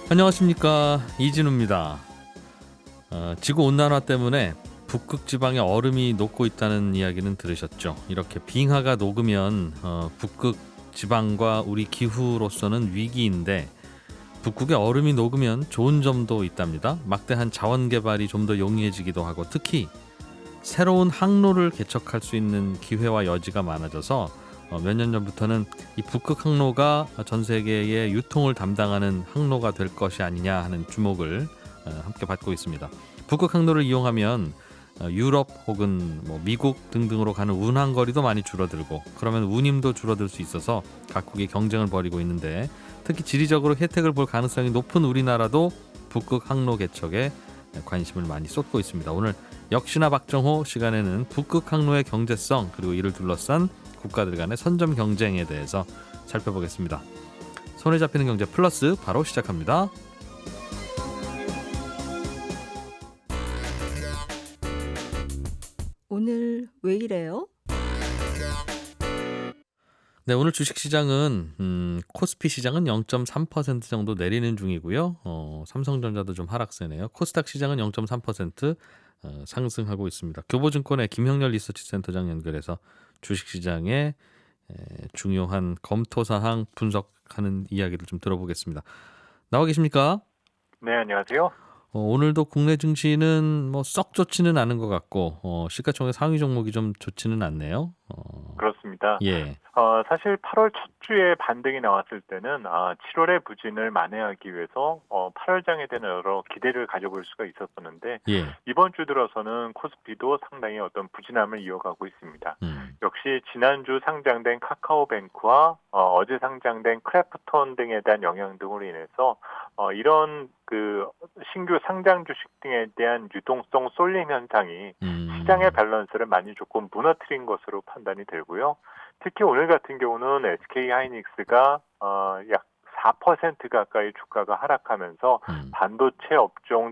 안녕하십니까, 이진우입니다. 지구온난화 때문에 북극 지방에 얼음이 녹고 있다는 이야기는 들으셨죠? 이렇게 빙하가 녹으면 북극 지방과 우리 기후로서는 위기인데, 북극의 얼음이 녹으면 좋은 점도 있답니다. 막대한 자원 개발이 좀 더 용이해지기도 하고, 특히 새로운 항로를 개척할 수 있는 기회와 여지가 많아져서 몇 년 전부터는 이 북극 항로가 전 세계의 유통을 담당하는 항로가 될 것이 아니냐 하는 주목을 함께 받고 있습니다. 북극 항로를 이용하면 유럽 혹은 미국 등등으로 가는 운항 거리도 많이 줄어들고, 그러면 운임도 줄어들 수 있어서 각국이 경쟁을 벌이고 있는데, 특히 지리적으로 혜택을 볼 가능성이 높은 우리나라도 북극 항로 개척에 관심을 많이 쏟고 있습니다. 오늘 역시나 박정호 시간에는 북극 항로의 경제성, 그리고 이를 둘러싼 국가들 간의 선점 경쟁에 대해서 살펴보겠습니다. 손에 잡히는 경제 플러스 바로 시작합니다. 오늘 왜 이래요? 네, 오늘 주식시장은 코스피 시장은 0.3% 정도 내리는 중이고요. 삼성전자도 좀 하락세네요. 코스닥 시장은 0.3% 상승하고 있습니다. 교보증권의 김형렬 리서치센터장 연결해서 주식시장의 중요한 검토사항 분석하는 이야기를 좀 들어보겠습니다. 나와 계십니까? 네, 안녕하세요. 오늘도 국내 증시는 썩 좋지는 않은 것 같고, 시가총액 상위 종목이 좀 좋지는 않네요. 그렇습니다. 예, 사실 8월 첫 주에 반등이 나왔을 때는 7월의 부진을 만회하기 위해서 8월장에 대한 여러 기대를 가져볼 수가 있었었는데, 예, 이번 주 들어서는 코스피도 상당히 어떤 부진함을 이어가고 있습니다. 역시 지난주 상장된 카카오뱅크와 어제 상장된 크래프톤 등에 대한 영향 등으로 인해서 이런 그 신규 상장 주식 등에 대한 유동성 쏠림 현상이 시장의 밸런스를 많이 조금 무너뜨린 것으로 판단이 되고요. 특히 오늘 같은 경우는 SK 하이닉스가 약 4% 가까이 주가가 하락하면서 반도체 업종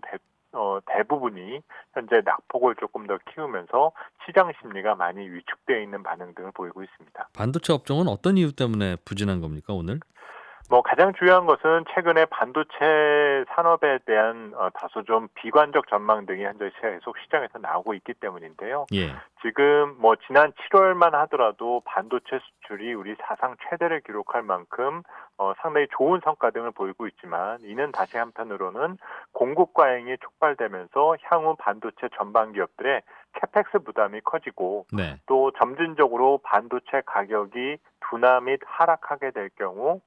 대부분이 현재 낙폭을 조금 더 키우면서 시장 심리가 많이 위축되어 있는 반응 등을 보이고 있습니다. 반도체 업종은 어떤 이유 때문에 부진한 겁니까, 오늘? 가장 중요한 것은 최근에 반도체 산업에 대한 다소 좀 비관적 전망 등이 현재 계속 시장에서 나오고 있기 때문인데요. 예, 지금 지난 7월만 하더라도 반도체 수출이 우리 사상 최대를 기록할 만큼 상당히 좋은 성과 등을 보이고 있지만, 이는 다시 한편으로는 공급 과잉이 촉발되면서 향후 반도체 전반 기업들의 캐펙스 부담이 커지고, 네, 또 점진적으로 반도체 가격이 둔화 및 하락하게 될 경우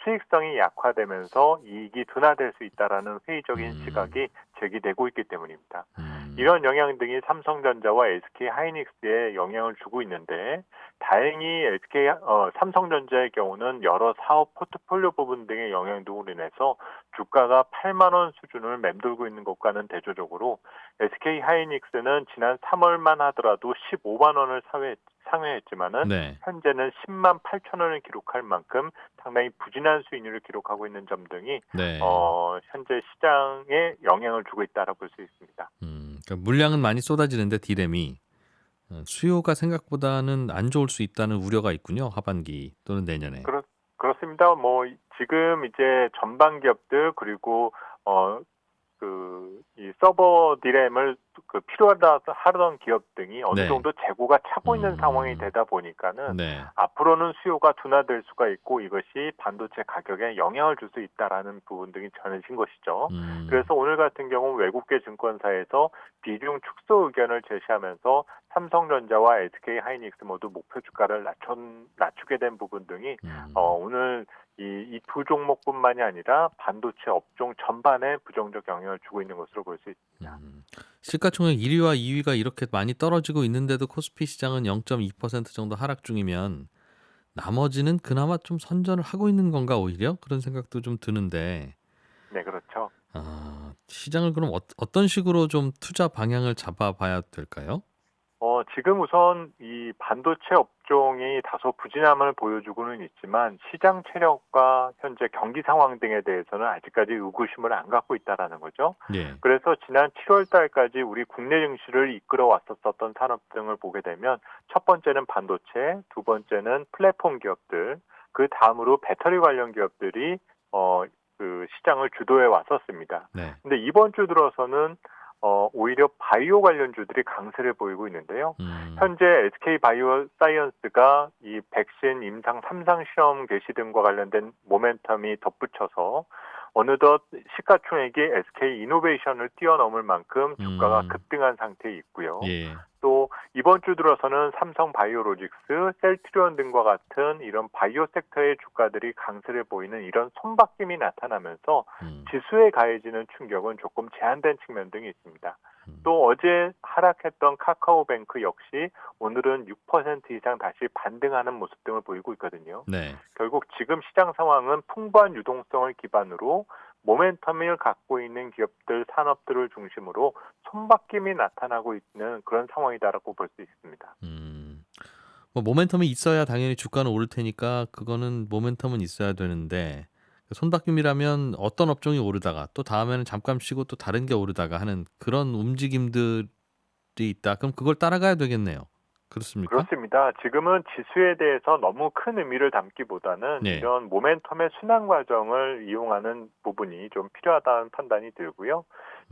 수익성이 약화되면서 이익이 둔화될 수 있다라는 회의적인 시각이 제기되고 있기 때문입니다. 이런 영향 등이 삼성전자와 SK 하이닉스에 영향을 주고 있는데, 다행히 삼성전자의 경우는 여러 사업 포트폴리오 부분 등의 영향 등으로 인해서 주가가 8만 원 수준을 맴돌고 있는 것과는 대조적으로 SK 하이닉스는 지난 3월만 하더라도 15만 원을 상회했지만은 네. 현재는 10만 8천 원을 기록할 만큼 상당히 부진한 수익률을 기록하고 있는 점 등이 네. 현재 시장에 영향을 주고 있다라고 볼 수 있습니다. 그러니까 물량은 많이 쏟아지는데 디램이 수요가 생각보다는 안 좋을 수 있다는 우려가 있군요. 하반기 또는 내년에. 그렇습니다. 지금 이제 전방 기업들, 그리고 이 서버 디램을 필요하다 하던 기업 등이 어느 네. 정도 재고가 차고 있는 상황이 되다 보니까는 네. 앞으로는 수요가 둔화될 수가 있고, 이것이 반도체 가격에 영향을 줄 수 있다라는 부분 등이 전해진 것이죠. 그래서 오늘 같은 경우 외국계 증권사에서 비중 축소 의견을 제시하면서 삼성전자와 SK 하이닉스 모두 목표 주가를 낮추게 된 부분 등이 오늘 이 두 종목뿐만이 아니라 반도체 업종 전반에 부정적 영향을 주고 있는 것으로 볼 수 있습니다. 시가총액 1위와 2위가 이렇게 많이 떨어지고 있는데도 코스피 시장은 0.2% 정도 하락 중이면 나머지는 그나마 좀 선전을 하고 있는 건가, 오히려? 그런 생각도 좀 드는데, 네, 그렇죠. 시장을 그럼 어떤 식으로 좀 투자 방향을 잡아봐야 될까요? 지금 우선 이 반도체 업종이 다소 부진함을 보여주고는 있지만, 시장 체력과 현재 경기 상황 등에 대해서는 아직까지 의구심을 안 갖고 있다라는 거죠. 예. 그래서 지난 7월 달까지 우리 국내 증시를 이끌어 왔었던 산업 등을 보게 되면, 첫 번째는 반도체, 두 번째는 플랫폼 기업들, 그 다음으로 배터리 관련 기업들이 시장을 주도해 왔었습니다. 네. 근데 이번 주 들어서는 오히려 바이오 관련주들이 강세를 보이고 있는데요. 현재 SK 바이오사이언스가 이 백신 임상 3상 시험 개시 등과 관련된 모멘텀이 덧붙여서 어느덧 시가총액이 SK 이노베이션을 뛰어넘을 만큼 주가가 급등한 상태에 있고요. 예. 또 이번 주 들어서는 삼성 바이오로직스, 셀트리온 등과 같은 이런 바이오 섹터의 주가들이 강세를 보이는 이런 손바뀜이 나타나면서 지수에 가해지는 충격은 조금 제한된 측면 등이 있습니다. 또 어제 하락했던 카카오뱅크 역시 오늘은 6% 이상 다시 반등하는 모습 등을 보이고 있거든요. 네. 결국 지금 시장 상황은 풍부한 유동성을 기반으로 모멘텀을 갖고 있는 기업들, 산업들을 중심으로 손바뀜이 나타나고 있는 그런 상황이다라고 볼 수 있습니다. 뭐 모멘텀이 있어야 당연히 주가는 오를 테니까 그거는 모멘텀은 있어야 되는데 손바뀜이라면 어떤 업종이 오르다가 또 다음에는 잠깐 쉬고 또 다른 게 오르다가 하는 그런 움직임들이 있다. 그럼 그걸 따라가야 되겠네요. 그렇습니까? 그렇습니다. 지금은 지수에 대해서 너무 큰 의미를 담기보다는 네. 이런 모멘텀의 순환 과정을 이용하는 부분이 좀 필요하다는 판단이 들고요.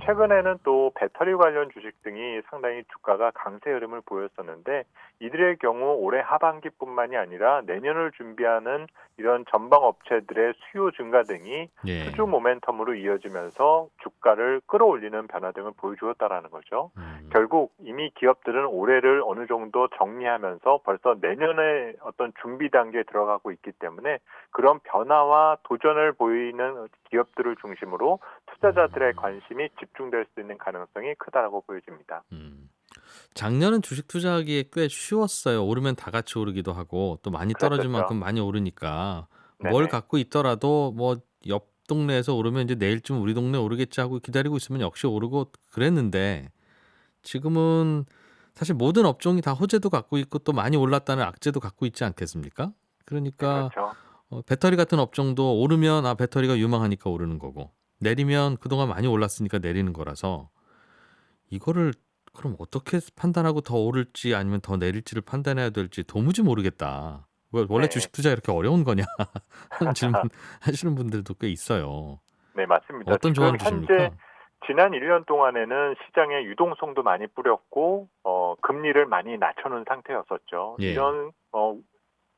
최근에는 또 배터리 관련 주식 등이 상당히 주가가 강세 흐름을 보였었는데 이들의 경우 올해 하반기뿐만이 아니라 내년을 준비하는 이런 전방 업체들의 수요 증가 등이 예. 수주 모멘텀으로 이어지면서 주가를 끌어올리는 변화 등을 보여주었다라는 거죠. 결국 이미 기업들은 올해를 어느 정도 정리하면서 벌써 내년에 어떤 준비 단계에 들어가고 있기 때문에 그런 변화와 도전을 보이는 기업들을 중심으로 투자자들의 관심이 집중될 수 있는 가능성이 크다라고 보여집니다. 작년은 주식 투자하기에 꽤 쉬웠어요. 오르면 다 같이 오르기도 하고 또 많이 떨어진 그랬었죠. 만큼 많이 오르니까 네네. 뭘 갖고 있더라도 뭐 옆 동네에서 오르면 이제 내일쯤 우리 동네 오르겠지 하고 기다리고 있으면 역시 오르고 그랬는데 지금은 사실 모든 업종이 다 호재도 갖고 있고 또 많이 올랐다는 악재도 갖고 있지 않겠습니까? 그러니까 그렇죠. 배터리 같은 업종도 오르면 배터리가 유망하니까 오르는 거고 내리면 그동안 많이 올랐으니까 내리는 거라서 이거를 그럼 어떻게 판단하고 더 오를지 아니면 더 내릴지를 판단해야 될지 도무지 모르겠다. 원래 네. 주식 투자 이렇게 어려운 거냐 하는 질문 하시는 분들도 꽤 있어요. 네, 맞습니다. 어떤 지금 조언을 현재 주십니까? 지난 1년 동안에는 시장에 유동성도 많이 뿌렸고 금리를 많이 낮춰놓은 상태였었죠. 예. 이런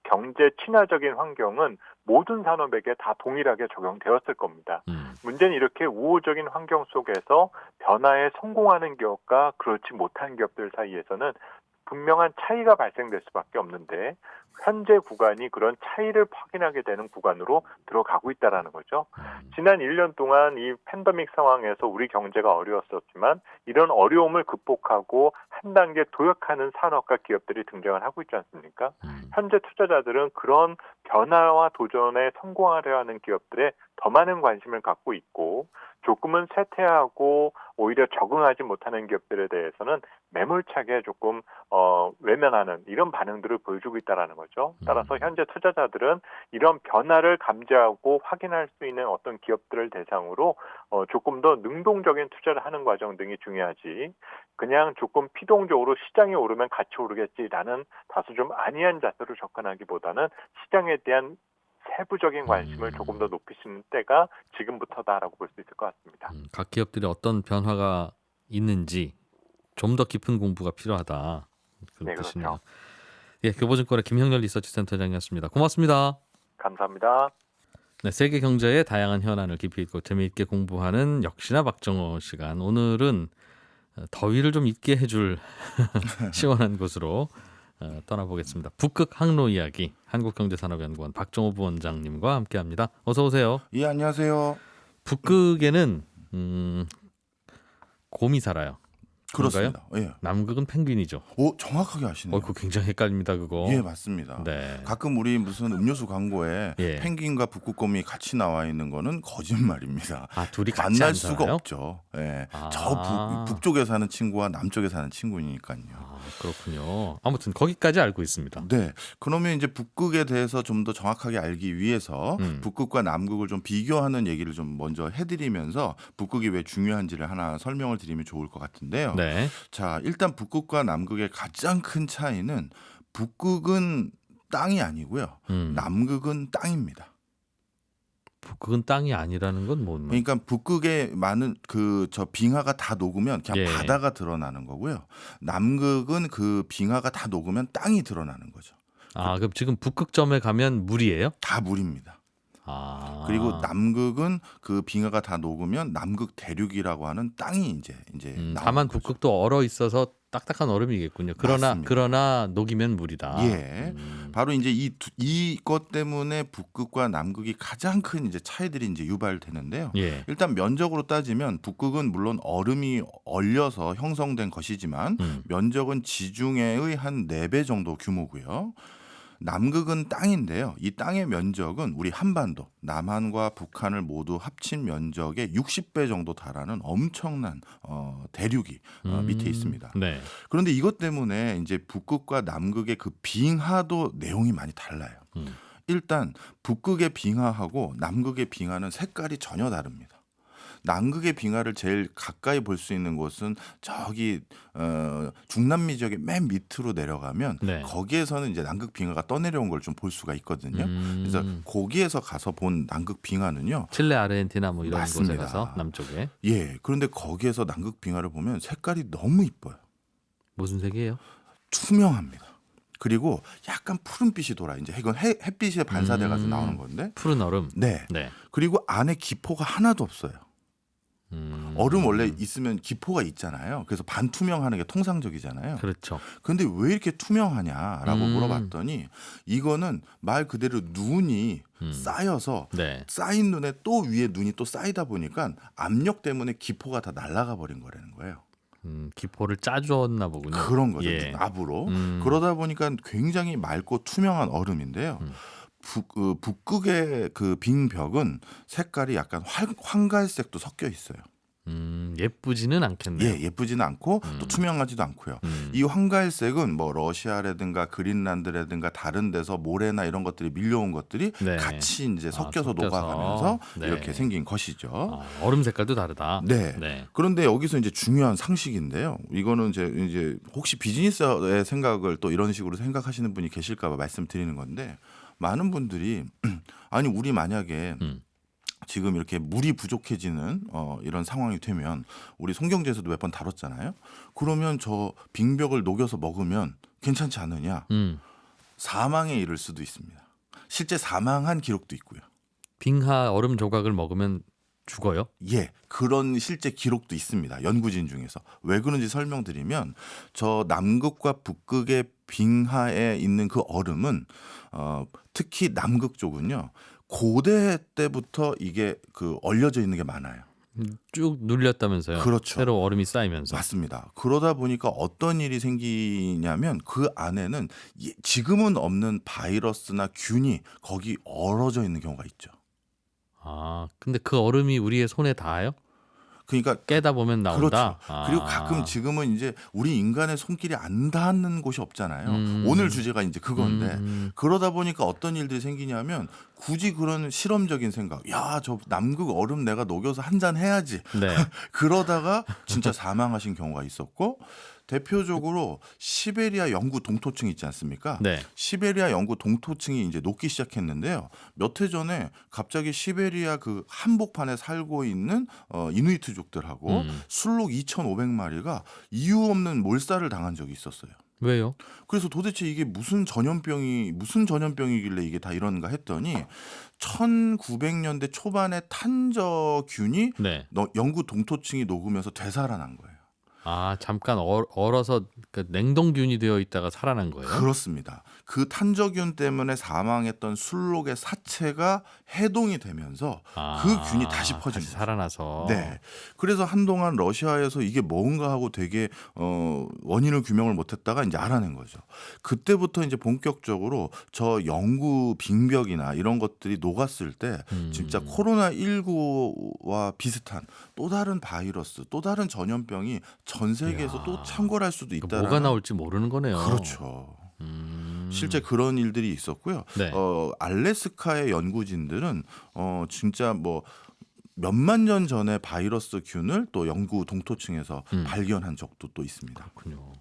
경제 친화적인 환경은 모든 산업에게 다 동일하게 적용되었을 겁니다. 문제는 이렇게 우호적인 환경 속에서 변화에 성공하는 기업과 그렇지 못한 기업들 사이에서는 분명한 차이가 발생될 수밖에 없는데 현재 구간이 그런 차이를 확인하게 되는 구간으로 들어가고 있다는 거죠. 지난 1년 동안 이 팬데믹 상황에서 우리 경제가 어려웠었지만 이런 어려움을 극복하고 한 단계 도약하는 산업과 기업들이 등장을 하고 있지 않습니까? 현재 투자자들은 그런 변화와 도전에 성공하려 하는 기업들에 더 많은 관심을 갖고 있고 조금은 쇠퇴하고 오히려 적응하지 못하는 기업들에 대해서는 매몰차게 조금 외면하는 이런 반응들을 보여주고 있다는 거죠. 따라서 현재 투자자들은 이런 변화를 감지하고 확인할 수 있는 어떤 기업들을 대상으로 조금 더 능동적인 투자를 하는 과정 등이 중요하지 그냥 조금 피동적으로 시장이 오르면 같이 오르겠지라는 다소 좀 안이한 자세로 접근하기보다는 시장에 대한 세부적인 관심을 조금 더 높이시는 때가 지금부터다라고 볼 수 있을 것 같습니다. 각 기업들이 어떤 변화가 있는지 좀 더 깊은 공부가 필요하다. 그런 네, 뜻이네요. 그렇죠. 예, 교보증권의 김형렬 리서치센터장이었습니다. 고맙습니다. 감사합니다. 네, 세계 경제의 다양한 현안을 깊이 있고 재미있게 공부하는 역시나 박정호 시간. 오늘은 더위를 좀 잊게 해줄 시원한 곳으로 떠나보겠습니다. 북극 항로 이야기 한국경제산업연구원 박정호 부원장님과 함께합니다. 어서 오세요. 예, 안녕하세요. 북극에는 곰이 살아요. 그렇습니다. 예. 남극은 펭귄이죠. 오, 정확하게 아시네요. 그거 굉장히 헷갈립니다. 그거. 예, 맞습니다. 네. 가끔 우리 무슨 음료수 광고에 예. 펭귄과 북극곰이 같이 나와 있는 거는 거짓말입니다. 둘이 같이 만날 안 수가 살아요? 없죠. 예. 아. 저 북쪽에 사는 친구와 남쪽에 사는 친구니까요. 그렇군요. 아무튼 거기까지 알고 있습니다. 네. 그러면 이제 북극에 대해서 좀 더 정확하게 알기 위해서 북극과 남극을 좀 비교하는 얘기를 좀 먼저 해드리면서 북극이 왜 중요한지를 하나 설명을 드리면 좋을 것 같은데요. 네. 자, 일단 북극과 남극의 가장 큰 차이는 북극은 땅이 아니고요. 남극은 땅입니다. 북극은 땅이 아니라는 건 뭔 말? 그러니까 북극에 많은 그 저 빙하가 다 녹으면 그냥 예. 바다가 드러나는 거고요. 남극은 그 빙하가 다 녹으면 땅이 드러나는 거죠. 아, 그럼 지금 북극점에 가면 물이에요? 다 물입니다. 아. 그리고 남극은 그 빙하가 다 녹으면 남극 대륙이라고 하는 땅이 이제 나오는 다만 거죠. 북극도 얼어 있어서 딱딱한 얼음이겠군요. 맞습니다. 그러나 녹이면 물이다. 예. 바로 이제 이것 때문에 북극과 남극이 가장 큰 이제 차이들이 이제 유발되는데요. 예. 일단 면적으로 따지면 북극은 물론 얼음이 얼려서 형성된 것이지만 면적은 지중해의 한 4배 정도 규모고요. 남극은 땅인데요. 이 땅의 면적은 우리 한반도, 남한과 북한을 모두 합친 면적의 60배 정도 달하는 엄청난 대륙이 밑에 있습니다. 네. 그런데 이것 때문에 이제 북극과 남극의 그 빙하도 내용이 많이 달라요. 일단 북극의 빙하하고 남극의 빙하는 색깔이 전혀 다릅니다. 남극의 빙하를 제일 가까이 볼 수 있는 곳은 저기 중남미 지역의 맨 밑으로 내려가면 네. 거기에서는 이제 남극 빙하가 떠내려온 걸 좀 볼 수가 있거든요. 그래서 거기에서 가서 본 남극 빙하는요. 칠레, 아르헨티나 뭐 이런 맞습니다. 곳에 가서 남쪽에 예, 그런데 거기에서 남극 빙하를 보면 색깔이 너무 이뻐요. 무슨 색이에요? 투명합니다. 그리고 약간 푸른빛이 돌아. 이제 이건 햇빛에 반사돼가지고 나오는 건데. 푸른 얼음. 네. 네. 그리고 안에 기포가 하나도 없어요. 얼음 원래 있으면 기포가 있잖아요. 그래서 반투명하는 게 통상적이잖아요. 그렇죠. 근데 왜 이렇게 투명하냐라고 물어봤더니 이거는 말 그대로 눈이 쌓여서 네. 쌓인 눈에 또 위에 눈이 또 쌓이다 보니까 압력 때문에 기포가 다 날아가 버린 거라는 거예요. 기포를 짜줬나 보군요. 그런 거죠. 예. 압으로. 그러다 보니까 굉장히 맑고 투명한 얼음인데요. 북극의 그 빙벽은 색깔이 약간 황갈색도 섞여 있어요. 예쁘지는 않겠네요. 예, 예쁘지는 않고 또 투명하지도 않고요. 이 황갈색은 뭐 러시아라든가 그린란드라든가 다른 데서 모래나 이런 것들이 밀려온 것들이 네. 같이 이제 섞여서 섞여서. 녹아가면서 네. 이렇게 생긴 것이죠. 얼음 색깔도 다르다. 네. 네. 그런데 여기서 이제 중요한 상식인데요. 이거는 이제 혹시 비즈니스의 생각을 또 이런 식으로 생각하시는 분이 계실까봐 말씀드리는 건데 많은 분들이 아니 우리 만약에 지금 이렇게 물이 부족해지는 이런 상황이 되면 우리 송경제에서도 몇 번 다뤘잖아요. 그러면 저 빙벽을 녹여서 먹으면 괜찮지 않느냐? 사망에 이를 수도 있습니다. 실제 사망한 기록도 있고요. 빙하 얼음 조각을 먹으면 죽어요? 예, 그런 실제 기록도 있습니다. 연구진 중에서. 왜 그런지 설명드리면 저 남극과 북극의 빙하에 있는 그 얼음은 특히 남극 쪽은요. 고대 때부터 이게 그 얼려져 있는 게 많아요. 쭉 눌렸다면서요? 그렇죠. 새로 얼음이 쌓이면서. 맞습니다. 그러다 보니까 어떤 일이 생기냐면 그 안에는 지금은 없는 바이러스나 균이 거기 얼어져 있는 경우가 있죠. 아, 근데 그 얼음이 우리의 손에 닿아요? 그러니까 깨다 보면 나온다. 그렇죠. 그리고 가끔 지금은 이제 우리 인간의 손길이 안 닿는 곳이 없잖아요. 오늘 주제가 이제 그건데 그러다 보니까 어떤 일들이 생기냐면 굳이 그런 실험적인 생각, 야, 저 남극 얼음 내가 녹여서 한 잔 해야지. 네. 그러다가 진짜 사망하신 경우가 있었고 대표적으로 시베리아 영구 동토층 있지 않습니까? 네. 시베리아 영구 동토층이 이제 녹기 시작했는데요. 몇 해 전에 갑자기 시베리아 그 한복판에 살고 있는 이누이트족들하고 술록 2,500마리가 이유 없는 몰살을 당한 적이 있었어요. 왜요? 그래서 도대체 이게 무슨 전염병이길래 이게 다 이런가 했더니 1900년대 초반에 탄저균이 네. 영구 동토층이 녹으면서 되살아난 거예요. 아, 잠깐 얼어서 그 냉동균이 되어 있다가 살아난 거예요? 그렇습니다. 그 탄저균 때문에 사망했던 술록의 사체가 해동이 되면서 그 균이 다시 퍼진 거죠. 살아나서. 네. 그래서 한동안 러시아에서 이게 뭔가 하고 되게 원인을 규명을 못했다가 이제 알아낸 거죠. 그때부터 이제 본격적으로 저 영구 빙벽이나 이런 것들이 녹았을 때 진짜 코로나19와 비슷한 또 다른 바이러스, 또 다른 전염병이 전 세계에서 또 창궐할 수도 있다. 뭐가 나올지 모르는 거네요. 그렇죠. 실제 그런 일들이 있었고요. 네. 알래스카의 연구진들은 진짜 뭐 몇만 년 전에 바이러스 균을 또 영구 동토층에서 발견한 적도 또 있습니다. 그렇군요.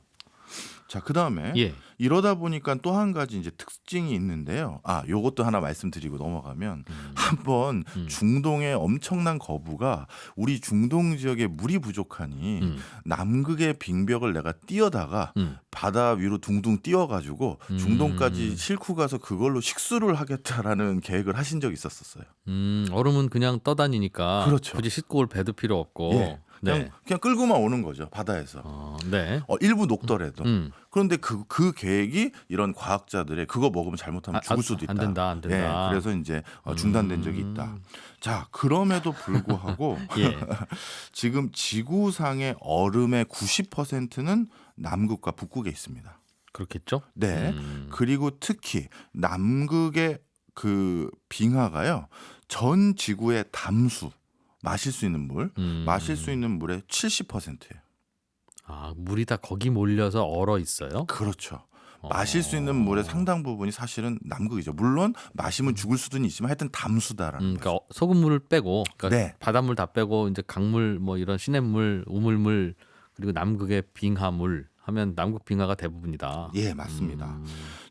자, 그다음에 예. 이러다 보니까 또 한 가지 이제 특징이 있는데요. 요것도 하나 말씀드리고 넘어가면 한번 중동의 엄청난 거부가 우리 중동 지역에 물이 부족하니 남극의 빙벽을 내가 뛰어다가 바다 위로 둥둥 뛰어가지고 중동까지 싣고 가서 그걸로 식수를 하겠다라는 계획을 하신 적이 있었어요. 얼음은 그냥 떠다니니까 그렇죠. 굳이 싣고 올 배도 필요 없고. 예. 그냥 끌고만 오는 거죠, 바다에서. 네. 일부 녹더라도. 음. 그런데 그 계획이 이런 과학자들의 그거 먹으면 잘못하면 죽을 수도 있다. 안 된다. 예, 그래서 이제 중단된 적이 있다. 자, 그럼에도 불구하고 예. 지금 지구상의 얼음의 90%는 남극과 북극에 있습니다. 그렇겠죠? 네. 그리고 특히 남극의 그 빙하가요. 전 지구의 담수 마실 수 있는 물의 70%예요. 물이 다 거기 몰려서 얼어 있어요? 그렇죠. 마실 수 있는 물의 상당 부분이 사실은 남극이죠. 물론 마시면 죽을 수도 있지만 하여튼 담수다라는 거죠. 그러니까 소금물을 빼고, 그러니까 네. 바닷물 다 빼고 이제 강물, 뭐 이런 시냇물, 우물물 그리고 남극의 빙하물 하면 남극 빙하가 대부분이다. 예, 맞습니다.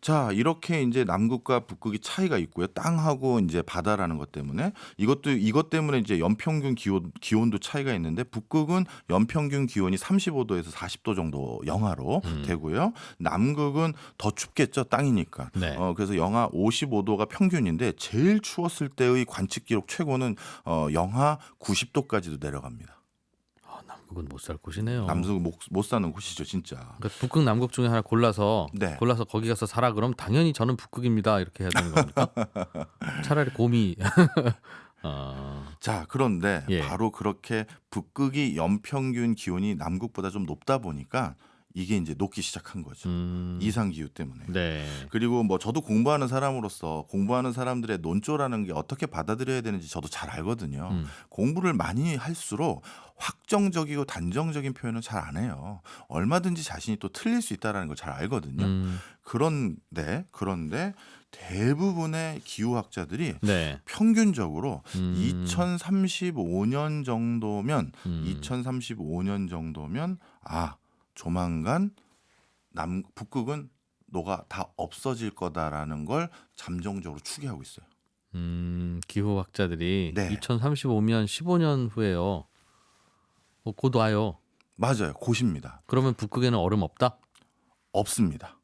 자, 이렇게 이제 남극과 북극이 차이가 있고요. 땅하고 이제 바다라는 것 때문에 이것 때문에 이제 연평균 기온도 차이가 있는데 북극은 연평균 기온이 35도에서 40도 정도 영하로 되고요. 남극은 더 춥겠죠, 땅이니까. 네. 그래서 영하 55도가 평균인데 제일 추웠을 때의 관측 기록 최고는 영하 90도까지도 내려갑니다. 남극은 못 살 곳이네요. 남극은 못 사는 곳이죠, 진짜. 그러니까 북극, 남극 중에 하나 골라서 거기 가서 살아 그럼 당연히 저는 북극입니다 이렇게 해야 되는 겁니까? 차라리 곰이. 자, 그런데 예. 바로 그렇게 북극이 연평균 기온이 남극보다 좀 높다 보니까 이게 이제 녹기 시작한 거죠. 이상 기후 때문에. 네. 그리고 뭐 저도 공부하는 사람으로서 공부하는 사람들의 논조라는 게 어떻게 받아들여야 되는지 저도 잘 알거든요. 공부를 많이 할수록 확정적이고 단정적인 표현은 잘 안 해요. 얼마든지 자신이 또 틀릴 수 있다는 걸 잘 알거든요. 그런데 대부분의 기후학자들이 네. 평균적으로 2035년 정도면 조만간 북극은 녹아 다 없어질 거다라는 걸 잠정적으로 추계하고 있어요. 기후학자들이 네. 2035년 15년 후에요. 곧 와요. 맞아요. 곧입니다. 그러면 북극에는 얼음 없다? 없습니다.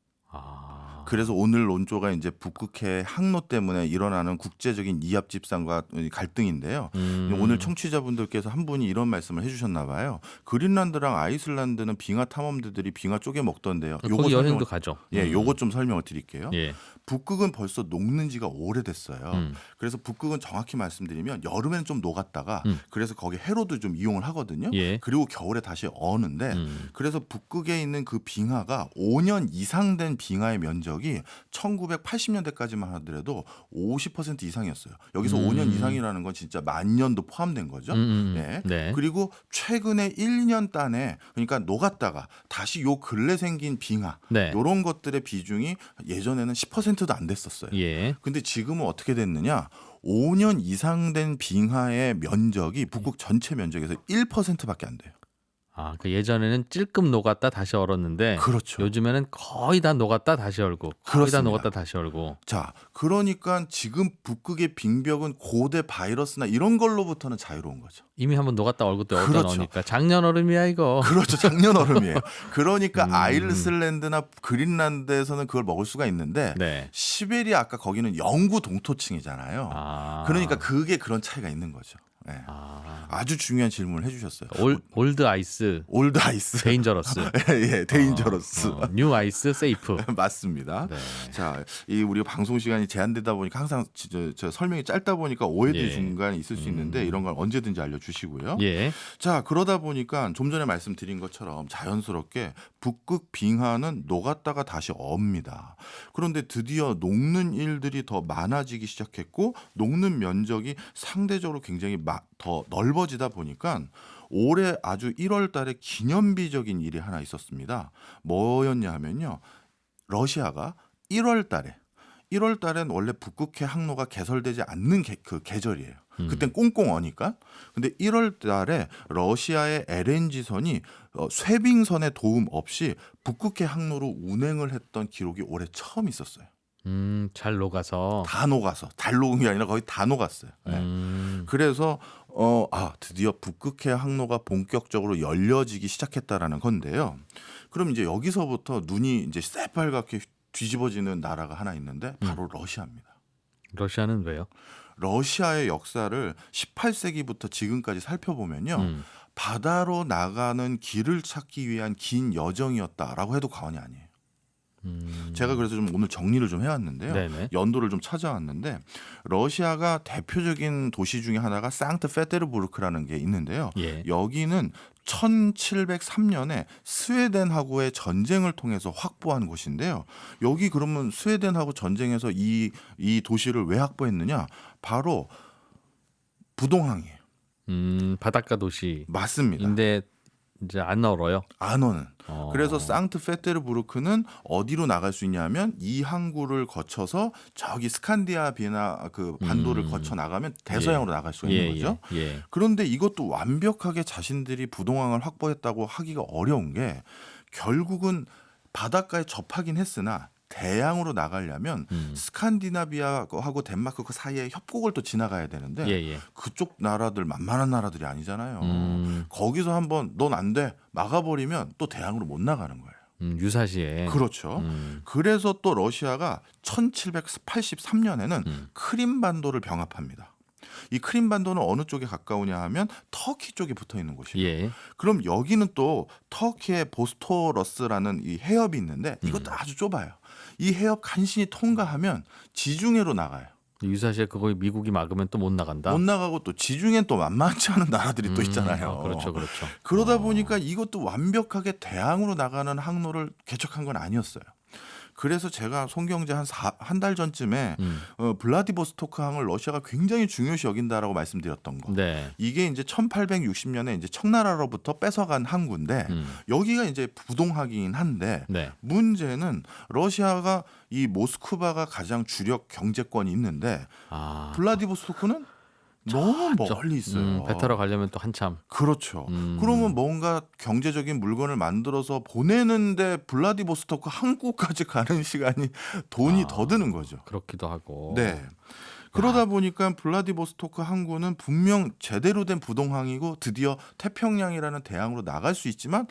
그래서 오늘 논조가 이제 북극해 항로 때문에 일어나는 국제적인 이합 집산과 갈등인데요. 오늘 청취자분들께서 한 분이 이런 말씀을 해주셨나 봐요. 그린란드랑 아이슬란드는 빙하 탐험대들이 빙하 쪼개 먹던데요. 거기 여행도 가죠. 예, 요거 좀 설명을 드릴게요. 예. 북극은 벌써 녹는 지가 오래됐어요. 그래서 북극은 정확히 말씀드리면 여름에는 좀 녹았다가 그래서 거기 해로도 좀 이용을 하거든요. 예. 그리고 겨울에 다시 어는데 그래서 북극에 있는 그 빙하가 5년 이상 된 빙하의 면적이 1980년대까지만 하더라도 50% 이상이었어요. 여기서 5년 이상이라는 건 진짜 만 년도 포함된 거죠. 네. 네. 그리고 최근에 1년 단에 그러니까 녹았다가 다시 요 근래 생긴 빙하 네. 이런 것들의 비중이 예전에는 10%도 안 됐었어요. 예. 근데 지금은 어떻게 됐느냐? 5년 이상 된 빙하의 면적이 북극 전체 면적에서 1%밖에 안 돼요. 그 예전에는 찔끔 녹았다 다시 얼었는데 그렇죠. 요즘에는 거의 다 녹았다 다시 얼고 거의 그렇습니다. 다 녹았다 다시 얼고. 자, 그러니까 지금 북극의 빙벽은 고대 바이러스나 이런 걸로부터는 자유로운 거죠. 이미 한번 녹았다 얼고 또 그렇죠. 얼어놓으니까 작년 얼음이야 이거. 그렇죠. 작년 얼음이에요. 그러니까 아이슬란드나 그린란드에서는 그걸 먹을 수가 있는데 네. 시베리아 아까 거기는 영구 동토층이잖아요. 그러니까 그게 그런 차이가 있는 거죠. 네. 아주 중요한 질문을 해주셨어요. 올드 아이스, 올드 아이스, 데인저러스. 예, 데인저러스. 뉴 아이스, 세이프. 맞습니다. 네. 자, 이 우리가 방송 시간이 제한되다 보니까 항상 저 설명이 짧다 보니까 오해들이 예. 중간에 있을 수 있는데 이런 걸 언제든지 알려주시고요. 예. 자, 그러다 보니까 좀 전에 말씀드린 것처럼 자연스럽게 북극 빙하는 녹았다가 다시 업니다. 그런데 드디어 녹는 일들이 더 많아지기 시작했고 녹는 면적이 상대적으로 굉장히 더 넓어지다 보니까 올해 아주 1월 달에 기념비적인 일이 하나 있었습니다. 뭐였냐 하면요. 러시아가 1월 달에 1월 달엔 원래 북극해 항로가 개설되지 않는 그 계절이에요. 그땐 꽁꽁 어니까. 근데 1월 달에 러시아의 LNG선이 쇄빙선의 도움 없이 북극해 항로로 운행을 했던 기록이 올해 처음 있었어요. 잘 녹아서. 다 녹아서. 잘 녹은 게 아니라 거의 다 녹았어요. 네. 그래서 드디어 북극해 항로가 본격적으로 열려지기 시작했다라는 건데요. 그럼 이제 여기서부터 눈이 이제 새빨갛게 뒤집어지는 나라가 하나 있는데 바로 러시아입니다. 러시아는 왜요? 러시아의 역사를 18세기부터 지금까지 살펴보면요. 바다로 나가는 길을 찾기 위한 긴 여정이었다라고 해도 과언이 아니에요. 제가 그래서 좀 오늘 정리를 좀 해왔는데요. 네네. 연도를 좀 찾아왔는데 러시아가 대표적인 도시 중에 하나가 상트페테르부르크라는 게 있는데요. 예. 여기는 1703년에 스웨덴하고의 전쟁을 통해서 확보한 곳인데요. 여기 그러면 스웨덴하고 전쟁에서 이 도시를 왜 확보했느냐? 바로 부동항이에요. 바닷가 도시. 맞습니다. 인데 이제 안 얼어요. 안 오는. 그래서 상트페테르부르크는 어디로 나갈 수 있냐면 이 항구를 거쳐서 저기 스칸디나비아 그 반도를 거쳐 나가면 대서양으로 나갈 수 있는 거죠. 예. 그런데 이것도 완벽하게 자신들이 부동항을 확보했다고 하기가 어려운 게 결국은 바닷가에 접하긴 했으나 대양으로 나가려면 스칸디나비아하고 덴마크 그 사이에 협곡을 또 지나가야 되는데 예. 그쪽 나라들 만만한 나라들이 아니잖아요. 거기서 한번 넌 안 돼 막아버리면 또 대양으로 못 나가는 거예요. 유사시에. 그렇죠. 그래서 또 러시아가 1783년에는 크림반도를 병합합니다. 이 크림반도는 어느 쪽에 가까우냐 하면 터키 쪽에 붙어 있는 곳이에요. 예. 그럼 여기는 또 터키의 보스토러스라는 이 해협이 있는데 이것도 아주 좁아요. 이 해협 간신히 통과하면 지중해로 나가요. 유사시에 그거 미국이 막으면 또 못 나간다. 못 나가고 또 지중해는 또 만만치 않은 나라들이 또 있잖아요. 그렇죠. 그러다 보니까 이것도 완벽하게 대항으로 나가는 항로를 개척한 건 아니었어요. 그래서 제가 송경제 한 달 전쯤에 블라디보스토크 항을 러시아가 굉장히 중요시 여긴다라고 말씀드렸던 거. 네. 이게 이제 1860년에 이제 청나라로부터 뺏어간 항구인데 여기가 이제 부동항이긴 한데 네. 문제는 러시아가 이 모스크바가 가장 주력 경제권이 있는데 블라디보스토크는 너무 멀리 있어요. 배 타러 가려면 또 한참. 그렇죠. 그러면 뭔가 경제적인 물건을 만들어서 보내는데 블라디보스토크 항구까지 가는 시간이 돈이 더 드는 거죠. 그렇기도 하고. 네. 그러다 보니까 블라디보스토크 항구는 분명 제대로 된 부동항이고 드디어 태평양이라는 대항으로 나갈 수 있지만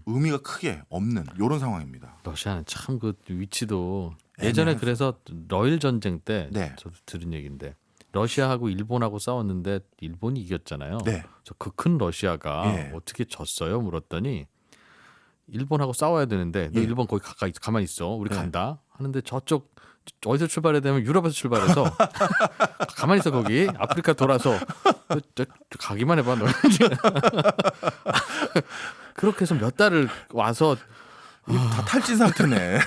의미가 크게 없는 이런 상황입니다. 러시아는 참 그 위치도 예전에 그래서 러일 전쟁 때 저도 들은 얘기인데 러시아하고 일본하고 싸웠는데 일본이 이겼잖아요. 네. 저 그 큰 러시아가 어떻게 졌어요? 물었더니 일본하고 싸워야 되는데 너 일본 거기 가만히 있어. 우리 간다. 하는데 저쪽 어디서 출발해야 되면 유럽에서 출발해서 가만히 있어 거기 아프리카 돌아서 가기만 해봐 너. 그렇게 해서 몇 달을 와서 다 탈진 상태네.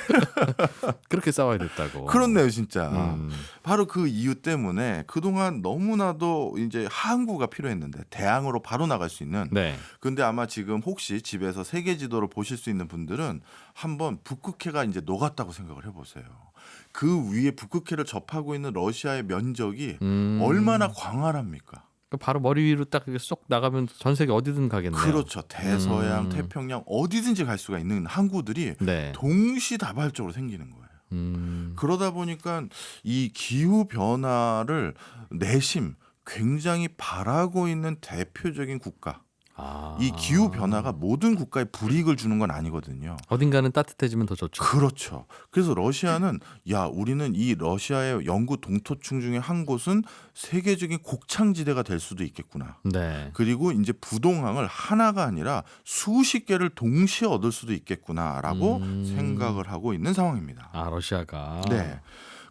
그렇게 싸워야 됐다고. 그렇네요, 진짜. 바로 그 이유 때문에 그동안 너무나도 이제 항구가 필요했는데 대항으로 바로 나갈 수 있는. 네. 근데 아마 지금 혹시 집에서 세계 지도를 보실 수 있는 분들은 한번 북극해가 이제 녹았다고 생각을 해보세요. 그 위에 북극해를 접하고 있는 러시아의 면적이 얼마나 광활합니까? 바로 머리 위로 딱 쏙 나가면 전 세계 어디든 가겠네요. 그렇죠. 대서양, 태평양 어디든지 갈 수가 있는 항구들이 동시다발적으로 생기는 거예요. 그러다 보니까 이 기후 변화를 내심 굉장히 바라고 있는 대표적인 국가. 이 기후 변화가 모든 국가에 불이익을 주는 건 아니거든요. 어딘가는 따뜻해지면 더 좋죠. 그렇죠. 그래서 러시아는 우리는 이 러시아의 영구 동토층 중에 한 곳은 세계적인 곡창지대가 될 수도 있겠구나. 네. 그리고 이제 부동항을 하나가 아니라 수십 개를 동시에 얻을 수도 있겠구나라고 생각을 하고 있는 상황입니다. 러시아가. 네.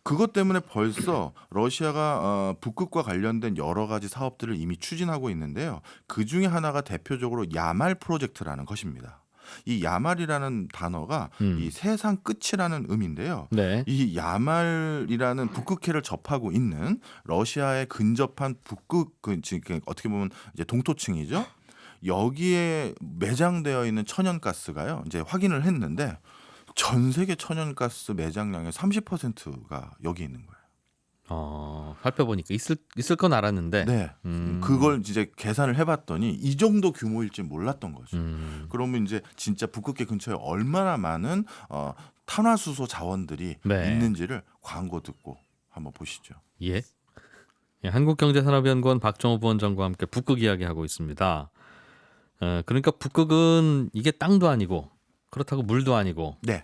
그것 때문에 벌써 러시아가 북극과 관련된 여러 가지 사업들을 이미 추진하고 있는데요. 그 중에 하나가 대표적으로 야말 프로젝트라는 것입니다. 이 야말이라는 단어가 이 세상 끝이라는 의미인데요. 네. 이 야말이라는 북극해를 접하고 있는 러시아에 근접한 북극 어떻게 보면 이제 동토층이죠. 여기에 매장되어 있는 천연가스가요. 이제 확인을 했는데 전 세계 천연가스 매장량의 30%가 여기 있는 거예요. 살펴보니까 있을 건 알았는데. 네. 그걸 이제 계산을 해봤더니 이 정도 규모일 줄 몰랐던 거죠. 그러면 이제 진짜 북극계 근처에 얼마나 많은 탄화수소 자원들이 네. 있는지를 광고 듣고 한번 보시죠. 예. 한국경제산업연구원 박정호 부원장과 함께 북극 이야기하고 있습니다. 그러니까 북극은 이게 땅도 아니고 그렇다고 물도 아니고 네.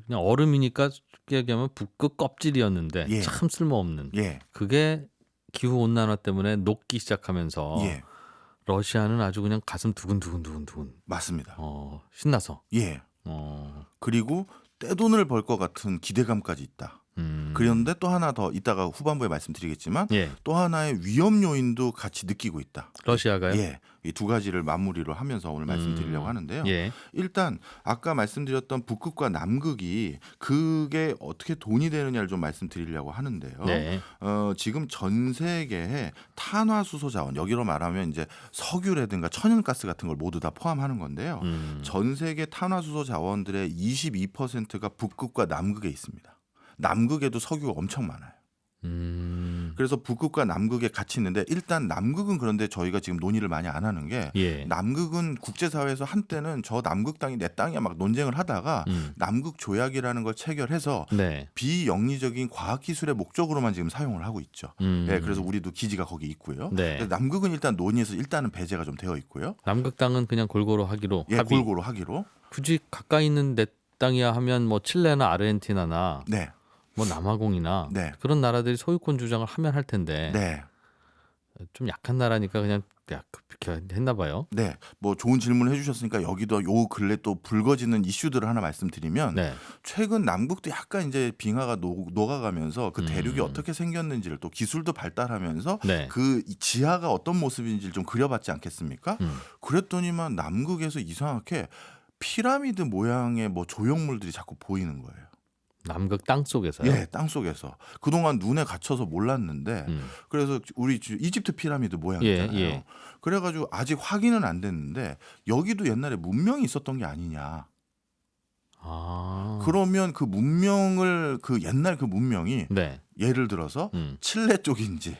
그냥 얼음이니까 쉽게 얘기하면 북극 껍질이었는데 예. 참 쓸모없는. 예. 그게 기후 온난화 때문에 녹기 시작하면서 예. 러시아는 아주 그냥 가슴 두근두근 맞습니다. 신나서. 예. 그리고 떼돈을 벌 것 같은 기대감까지 있다. 그런데 또 하나 더 이따가 후반부에 말씀드리겠지만 예. 또 하나의 위험 요인도 같이 느끼고 있다. 러시아가요? 예. 이 두 가지를 마무리로 하면서 오늘 말씀드리려고 하는데요. 예. 일단 아까 말씀드렸던 북극과 남극이 그게 어떻게 돈이 되느냐를 좀 말씀드리려고 하는데요. 네. 지금 전 세계에 탄화수소 자원, 여기로 말하면 이제 석유라든가 천연가스 같은 걸 모두 다 포함하는 건데요. 전 세계 탄화수소 자원들의 22%가 북극과 남극에 있습니다. 남극에도 석유가 엄청 많아요. 그래서 북극과 남극에 같이 있는데 일단 남극은 그런데 저희가 지금 논의를 많이 안 하는 게 예. 남극은 국제사회에서 한때는 저 남극 땅이 내 땅이야 막 논쟁을 하다가 남극 조약이라는 걸 체결해서 네. 비영리적인 과학기술의 목적으로만 지금 사용을 하고 있죠. 네, 그래서 우리도 기지가 거기 있고요. 네. 남극은 일단 논의해서 일단은 배제가 좀 되어 있고요. 남극 땅은 그냥 골고루 하기로 예, 합의. 골고루 하기로. 굳이 가까이 있는 내 땅이야 하면 뭐 칠레나 아르헨티나나 네. 뭐 남아공이나 네. 그런 나라들이 소유권 주장을 하면 할 텐데 네. 좀 약한 나라니까 그냥 그렇게 했나 봐요. 네, 뭐 좋은 질문을 해주셨으니까 여기도 요 근래 또 불거지는 이슈들을 하나 말씀드리면 네. 최근 남극도 약간 이제 빙하가 녹아가면서 그 대륙이 어떻게 생겼는지를 또 기술도 발달하면서 네. 그 지하가 어떤 모습인지를 좀 그려봤지 않겠습니까? 그랬더니만 남극에서 이상하게 피라미드 모양의 뭐 조형물들이 자꾸 보이는 거예요. 남극 땅 속에서요. 예, 땅 속에서 그동안 눈에 갇혀서 몰랐는데 그래서 우리 이집트 피라미드 모양 있잖아요. 예, 예. 그래가지고 아직 확인은 안 됐는데 여기도 옛날에 문명이 있었던 게 아니냐. 그러면 그 문명을 그 옛날 그 문명이 네. 예를 들어서 칠레 쪽인지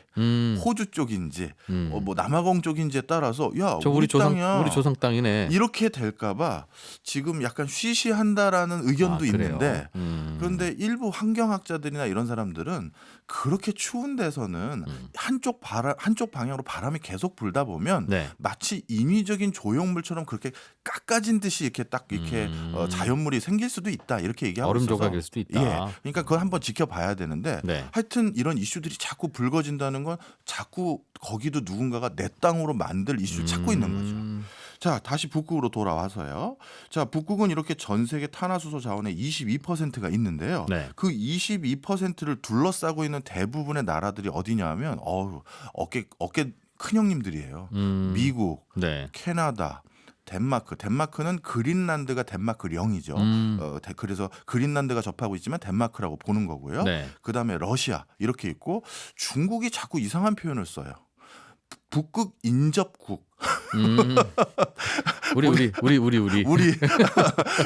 호주 쪽인지 뭐 남아공 쪽인지에 따라서 야 저 우리 조상 땅이야. 우리 조상 땅이네. 이렇게 될까봐 지금 약간 쉬쉬한다라는 의견도 그래요? 있는데 그런데 일부 환경학자들이나 이런 사람들은 그렇게 추운 데서는 한쪽 방향으로 바람이 계속 불다 보면 네. 마치 인위적인 조형물처럼 그렇게 깎아진 듯이 이렇게 딱 이렇게 자연물이 생길 수도 있다 이렇게 얘기하고 얼음 있어서 조각일 수도 있다. 예, 그러니까 그걸 한번 지켜봐야 되는데 네. 하여튼 이런 이슈들이 자꾸 불거진다는 건 자꾸 거기도 누군가가 내 땅으로 만들 이슈를 찾고 있는 거죠. 자, 다시 북극으로 돌아와서요. 자, 북극은 이렇게 전 세계 탄화수소 자원의 22%가 있는데요. 네. 그 22%를 둘러싸고 있는 대부분의 나라들이 어디냐 하면 어깨 큰 형님들이에요. 미국, 네. 캐나다, 덴마크는 그린란드가 덴마크령이죠. 그래서 그린란드가 접하고 있지만 덴마크라고 보는 거고요. 네. 그다음에 러시아 이렇게 있고 중국이 자꾸 이상한 표현을 써요. 북극 인접국. 우리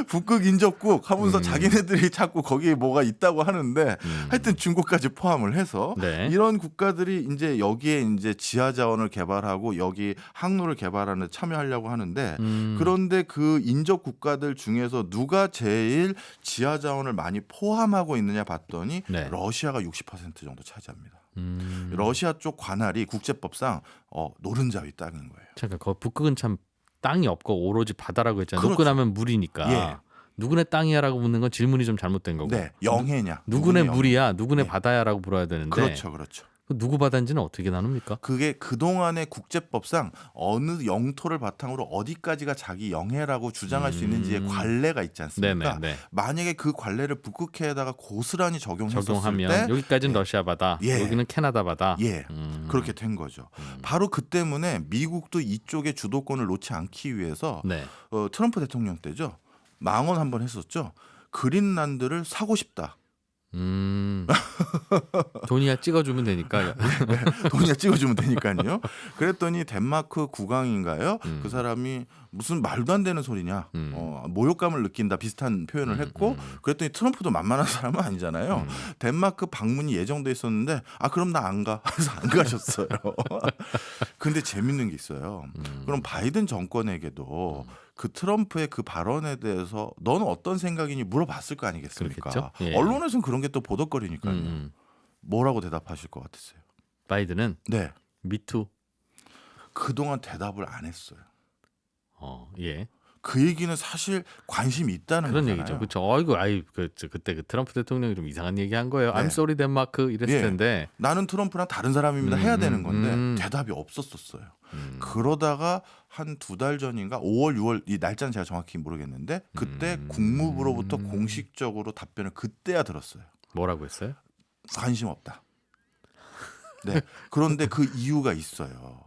북극 인접국 하면서 자기네들이 자꾸 거기에 뭐가 있다고 하는데 하여튼 중국까지 포함을 해서 네. 이런 국가들이 이제 여기에 이제 지하 자원을 개발하고 여기 항로를 개발하는 데 참여하려고 하는데 그런데 그 인접 국가들 중에서 누가 제일 지하 자원을 많이 포함하고 있느냐 봤더니 네. 러시아가 60% 정도 차지합니다. 러시아 쪽 관할이 국제법상 노른자위 땅인 거예요. 잠깐, 그 북극은 참 땅이 없고 오로지 바다라고 했잖아요. 그렇죠. 녹고 나면 물이니까. 예. 누구네 땅이야라고 묻는 건 질문이 좀 잘못된 거고. 네, 영해냐? 누구네 누구네 물이야, 누구네 네. 바다야라고 물어야 되는데. 그렇죠. 그 누구 바다인지는 어떻게 나눕니까? 그게 그동안의 국제법상 어느 영토를 바탕으로 어디까지가 자기 영해라고 주장할 수 있는지의 관례가 있지 않습니까? 네네. 만약에 그 관례를 북극해에다가 고스란히 적용했었을 적용하면 때 여기까지는 예. 러시아 바다, 예. 여기는 캐나다 바다. 예, 그렇게 된 거죠. 바로 그 때문에 미국도 이쪽에 주도권을 놓지 않기 위해서 네. 트럼프 대통령 때죠. 망언 한번 했었죠. 그린란드를 사고 싶다. 돈이야 찍어주면 되니까. 돈이야 찍어주면 되니까요. 그랬더니 덴마크 국왕인가요? 그 사람이 무슨 말도 안 되는 소리냐, 모욕감을 느낀다 비슷한 표현을 했고, 그랬더니 트럼프도 만만한 사람은 아니잖아요. 덴마크 방문이 예정돼 있었는데 그럼 나 안 가. 그래서 안 가셨어요. 근데 재밌는 게 있어요. 그럼 바이든 정권에게도 그 트럼프의 그 발언에 대해서 너는 어떤 생각이니 물어봤을 거 아니겠습니까? 그렇겠죠? 예. 언론에서는 그런 게 또 보도거리니까요. 뭐라고 대답하실 것 같으세요? 바이든은 네. 미투. 그동안 대답을 안 했어요. 예. 그 얘기는 사실 관심이 있다는 그런 거잖아요. 얘기죠. 그렇죠. 어이구, 그때 그 트럼프 대통령이 좀 이상한 얘기 한 거예요. 네. I'm sorry 덴마크 이랬을 예. 텐데. 나는 트럼프랑 다른 사람입니다 해야 되는 건데 대답이 없었었어요. 그러다가 한 2달 전인가 5월 6월 이 날짜는 제가 정확히 모르겠는데 그때 국무부로부터 공식적으로 답변을 그때야 들었어요. 뭐라고 했어요? 관심 없다. 네. 그런데 그 이유가 있어요.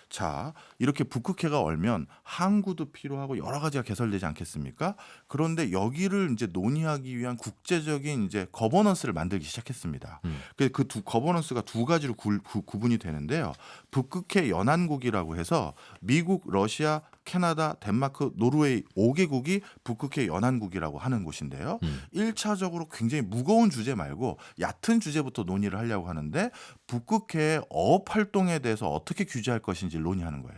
자, 이렇게 북극해가 얼면 항구도 필요하고 여러 가지가 개설되지 않겠습니까? 그런데 여기를 이제 논의하기 위한 국제적인 이제 거버넌스를 만들기 시작했습니다. 그 두 거버넌스가 두 가지로 구분이 되는데요. 북극해 연안국이라고 해서 미국, 러시아, 캐나다, 덴마크, 노르웨이 5개국이 북극해 연안국이라고 하는 곳인데요. 1차적으로 굉장히 무거운 주제 말고 얕은 주제부터 논의를 하려고 하는데 북극해의 어업 활동에 대해서 어떻게 규제할 것인지 논의하는 거예요.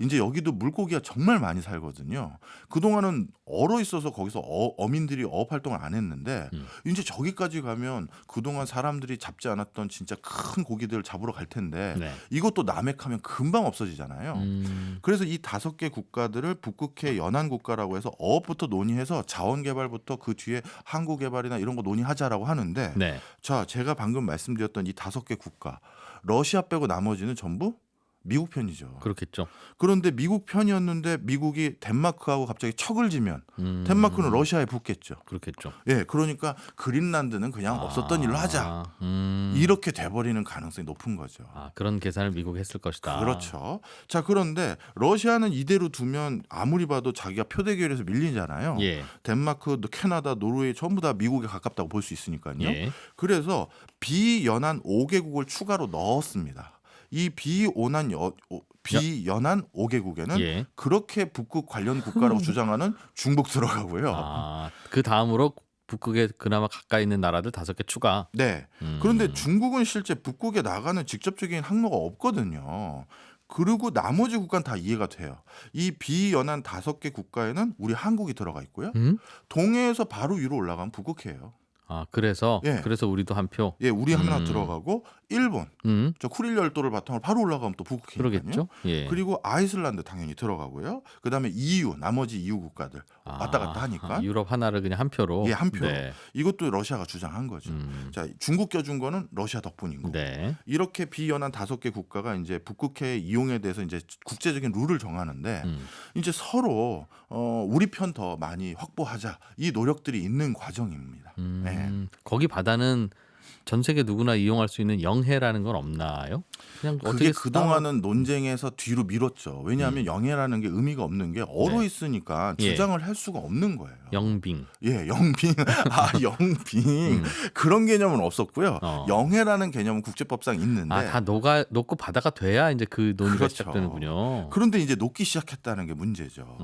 이제 여기도 물고기가 정말 많이 살거든요. 그동안은 얼어 있어서 거기서 어민들이 어업 활동을 안 했는데 이제 저기까지 가면 그동안 사람들이 잡지 않았던 진짜 큰 고기들을 잡으러 갈 텐데 네. 이것도 남획하면 금방 없어지잖아요. 그래서 이 5개 국가들을 북극해 연안 국가라고 해서 어업부터 논의해서 자원 개발부터 그 뒤에 항구 개발이나 이런 거 논의하자라고 하는데 네. 자, 제가 방금 말씀드렸던 이 5개 국가 러시아 빼고 나머지는 전부 미국 편이죠. 그렇겠죠. 그런데 미국 편이었는데 미국이 덴마크하고 갑자기 척을 지면 덴마크는 러시아에 붙겠죠. 그렇겠죠. 예, 그러니까 그린란드는 그냥 없었던 일로 하자. 이렇게 돼버리는 가능성이 높은 거죠. 그런 계산을 미국이 했을 것이다. 그렇죠. 자, 그런데 러시아는 이대로 두면 아무리 봐도 자기가 표대결에서 밀리잖아요. 예. 덴마크, 캐나다, 노르웨이 전부 다 미국에 가깝다고 볼 수 있으니까요. 예. 그래서 비연안 5개국을 추가로 넣었습니다. 이 비연안 5개국에는 예. 그렇게 북극 관련 국가라고 주장하는 중국 들어가고요. 그 다음으로 북극에 그나마 가까이 있는 나라들 5개 추가. 네. 그런데 중국은 실제 북극에 나가는 직접적인 항로가 없거든요. 그리고 나머지 국가는 다 이해가 돼요. 이 비연안 5개 국가에는 우리 한국이 들어가 있고요. 동해에서 바로 위로 올라가면 북극해예요. 그래서 예. 우리도 한 표. 예, 우리 하나 들어가고 일본, 저 쿠릴 열도를 바탕으로 바로 올라가면 또 북극해거든요. 그러겠죠. 예. 그리고 아이슬란드 당연히 들어가고요. 그다음에 EU, 나머지 EU 국가들 왔다 갔다 하니까. 유럽 하나를 그냥 한 표로. 예, 한 표로. 네. 이것도 러시아가 주장한 거죠. 자, 중국 껴준 거는 러시아 덕분인 거고. 네. 이렇게 비연안 5개 국가가 이제 북극해 이용에 대해서 이제 국제적인 룰을 정하는데 이제 서로 우리 편 더 많이 확보하자 이 노력들이 있는 과정입니다. 네. 거기 바다는 전 세계 누구나 이용할 수 있는 영해라는 건 없나요? 그냥 그게 어떻게 그동안은 논쟁에서 뒤로 미뤘죠. 왜냐하면 영해라는 게 의미가 없는 게 얼어 네. 있으니까 예. 주장을 할 수가 없는 거예요. 영빙. 예, 영빙. 영빙. 그런 개념은 없었고요. 영해라는 개념은 국제법상 있는데. 다 녹고 바다가 돼야 이제 그 논의가 그렇죠. 시작되는군요. 그런데 이제 녹기 시작했다는 게 문제죠.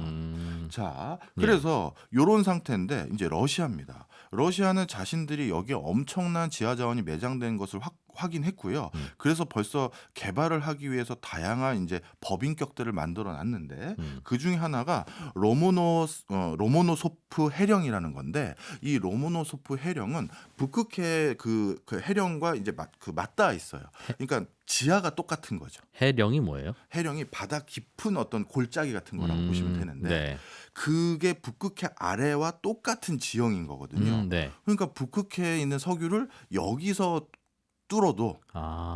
자, 그래서 이런 상태인데 이제 러시아입니다. 러시아는 자신들이 여기에 엄청난 지하 자원이 매장된 것을 확인했고요. 그래서 벌써 개발을 하기 위해서 다양한 이제 법인격들을 만들어 놨는데 그 중에 하나가 로모노소프 해령이라는 건데 이 로모노소프 해령은 북극해 그 해령과 이제 맞닿아 있어요. 그러니까 지하가 똑같은 거죠. 해령이 뭐예요? 해령이 바다 깊은 어떤 골짜기 같은 거라고 보시면 되는데 네. 그게 북극해 아래와 똑같은 지형인 거거든요. 네. 그러니까 북극해에 있는 석유를 여기서 뚫어도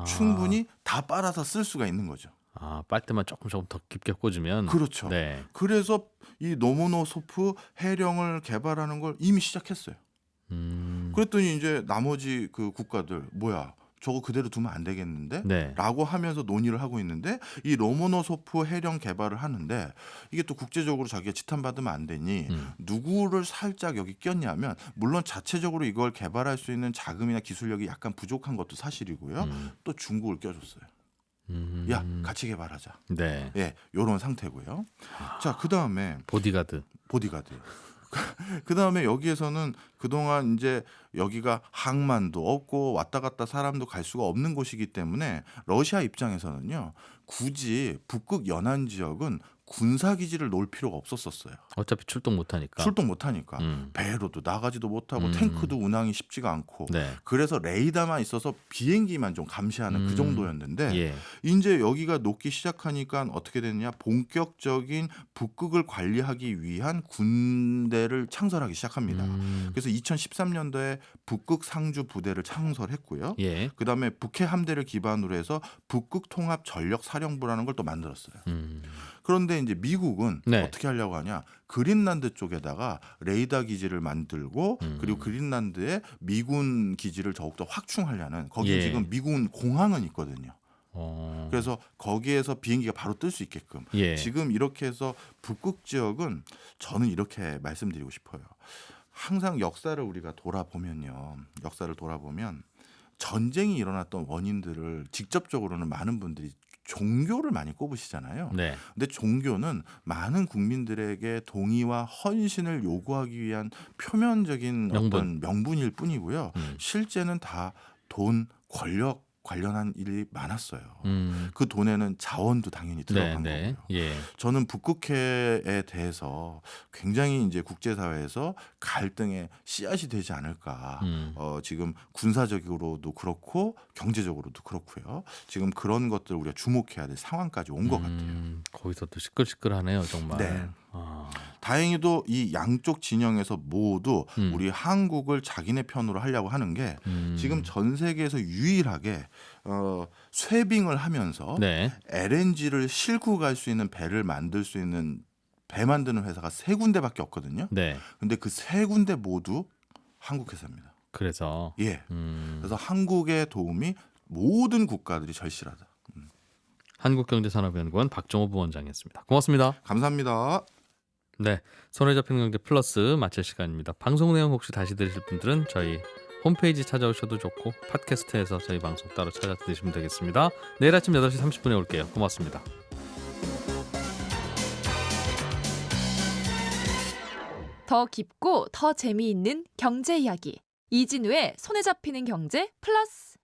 충분히 다 빨아서 쓸 수가 있는 거죠. 빨대만 조금 더 깊게 꽂으면. 그렇죠. 네. 그래서 이 노모노소프 해령을 개발하는 걸 이미 시작했어요. 그랬더니 이제 나머지 그 국가들 뭐야 저거 그대로 두면 안 되겠는데? 네. 라고 하면서 논의를 하고 있는데 이 로모노소프 해령 개발을 하는데 이게 또 국제적으로 자기가 지탄받으면 안 되니 누구를 살짝 여기 꼈냐면 물론 자체적으로 이걸 개발할 수 있는 자금이나 기술력이 약간 부족한 것도 사실이고요. 또 중국을 껴줬어요. 야, 같이 개발하자. 네. 예, 요런 상태고요. 자, 그다음에 보디가드. 그다음에 여기에서는 그동안 이제 여기가 항만도 없고 왔다 갔다 사람도 갈 수가 없는 곳이기 때문에 러시아 입장에서는요. 굳이 북극 연안 지역은 군사 기지를 놓을 필요가 없었어요. 어차피 출동 못하니까. 출동 못하니까 음. 배로도 나가지도 못하고 탱크도 운항이 쉽지가 않고 네. 그래서 레이더만 있어서 비행기만 좀 감시하는 그 정도였는데 예. 이제 여기가 녹기 시작하니까 어떻게 됐냐 본격적인 북극을 관리하기 위한 군대를 창설하기 시작합니다. 그래서 2013년도에 북극 상주 부대를 창설했고요. 예. 그다음에 북해 함대를 기반으로 해서 북극 통합 전력 사령부라는 걸 또 만들었어요. 그런데 이제 미국은 네. 어떻게 하려고 하냐? 그린란드 쪽에다가 레이더 기지를 만들고 그리고 그린란드에 미군 기지를 더욱더 확충하려는 거기에 예. 지금 미군 공항은 있거든요. 어. 그래서 거기에서 비행기가 바로 뜰 수 있게끔 예. 지금 이렇게 해서 북극 지역은 저는 이렇게 말씀드리고 싶어요. 항상 역사를 우리가 역사를 돌아보면 전쟁이 일어났던 원인들을 직접적으로는 많은 분들이 종교를 많이 꼽으시잖아요. 네. 근데 종교는 많은 국민들에게 동의와 헌신을 요구하기 위한 표면적인 어떤 명분일 뿐이고요. 실제는 다 돈, 권력 관련한 일이 많았어요. 그 돈에는 자원도 당연히 들어간 네. 거고요. 예. 저는 북극해에 대해서 굉장히 이제 국제사회에서 갈등의 씨앗이 되지 않을까. 지금 군사적으로도 그렇고 경제적으로도 그렇고요. 지금 그런 것들 우리가 주목해야 될 상황까지 온 것 같아요. 거기서 또 시끌시끌하네요, 정말. 네. 아. 다행히도 이 양쪽 진영에서 모두 우리 한국을 자기네 편으로 하려고 하는 게 지금 전 세계에서 유일하게 쇠빙을 하면서 네. LNG를 싣고 갈 수 있는 배를 만들 수 있는 배 만드는 회사가 3군데밖에 없거든요. 네. 근데 그 3군데 모두 한국 회사입니다. 그래서 예. 그래서 한국의 도움이 모든 국가들이 절실하다. 한국경제산업연구원 박정호 부원장이었습니다. 고맙습니다. 감사합니다. 네, 손에 잡히는 경제 플러스 마칠 시간입니다. 방송 내용 혹시 다시 들으실 분들은 저희 홈페이지 찾아오셔도 좋고 팟캐스트에서 저희 방송 따로 찾아 들으시면 되겠습니다. 내일 아침 8시 30분에 올게요. 고맙습니다. 더 깊고 더 재미있는 경제 이야기 이진우의 손에 잡히는 경제 플러스.